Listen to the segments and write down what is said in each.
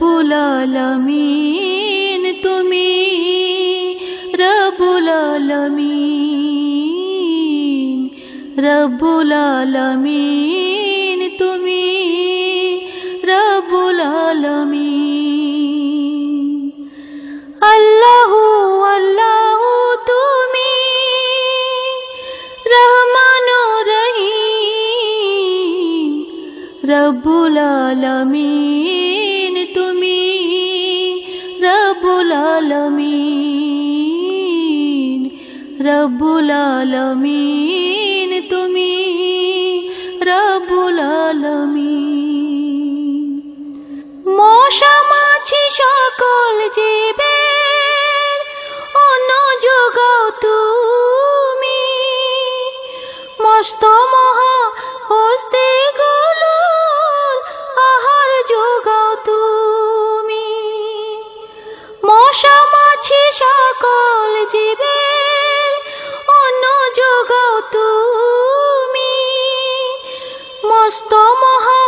রব্বুল আলামিন তুমি, রব্বুল আলামিন, রব্বুল আলামিন তুমি, রব্বুল আলামিন। আল্লাহু আল্লাহু তুমি, রহমানুর রহিম, রব্বুল আলামিন তুমি, রব্বুল আলামিন, রব্বুল আলামিন তুমি, রব্বুল আলামিন। মশা মাছি সকল জীবের অন্ন যোগাও তুমি, মস্ত মহা হস্তে গুলোর আহার যোগাও তুমি। মশা মাছি সকল জীবের অন্ন যোগাও তুমি, মস্ত মহা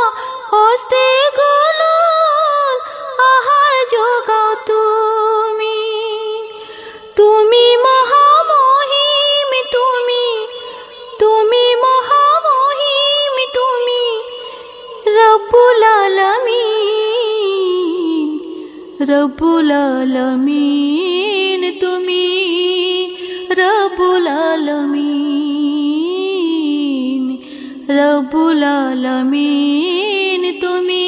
হস্তে গুলোর আহার যোগাও তুমি। তুমি মহামহিম তুমি, তুমি মহামহিম তুমি, রব্বুল আলামিন, রব্বুল আলামিন তুমি, রব্বুল আলামিন, রব্বুল আলামিন তুমি,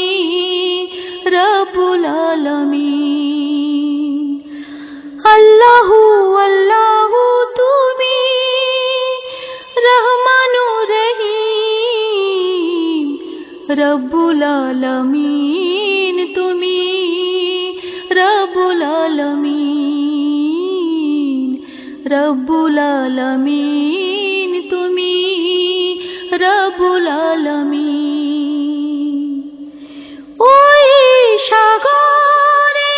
রব্বুল আলামিন। আল্লাহু আল্লাহু তুমি, রহমানুর রহিম, রব্বুল আলামিন তুমি, রব্বুল আলামিন, রব্বুল আলামিন তুমি, রব্বুল আলামিন। ওই সাগরে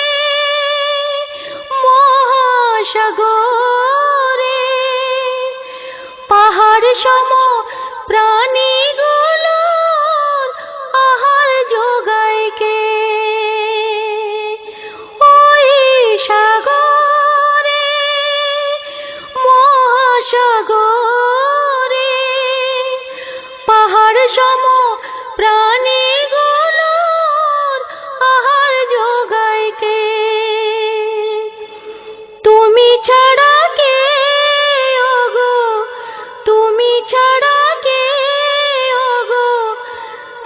মহাসাগরে পাহাড় সম প্রাণীগুলোর আহার যোগায় কে? ওই সাগরে মহাসাগরে পাহাড় সম প্রাণীগুলোর আহার যোগায় কে? তুমি ছাড়া কে ওগো, তুমি ছাড়া কে ওগো,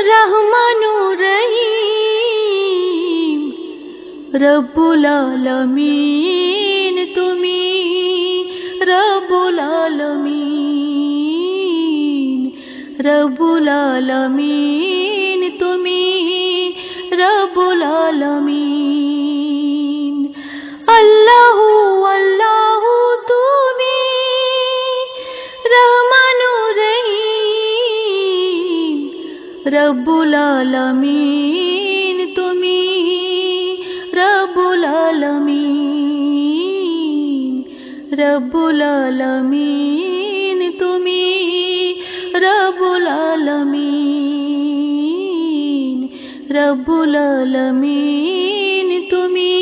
রহমানুর রহিম, রব্বুল আলামিন তুমি, রব্বুল আলামিন, রব্বুল আলামিন তুমি, রব্বুল আলামিন। আল্লাহু আল্লাহু তুমি, রহমানুর রহিম, রব্বুল আলামিন তুমি, রব্বুল আলামিন, রব্বুল আলামিন তুমি, রব্বুল আলামিন, রব্বুল আলামিন তুমি।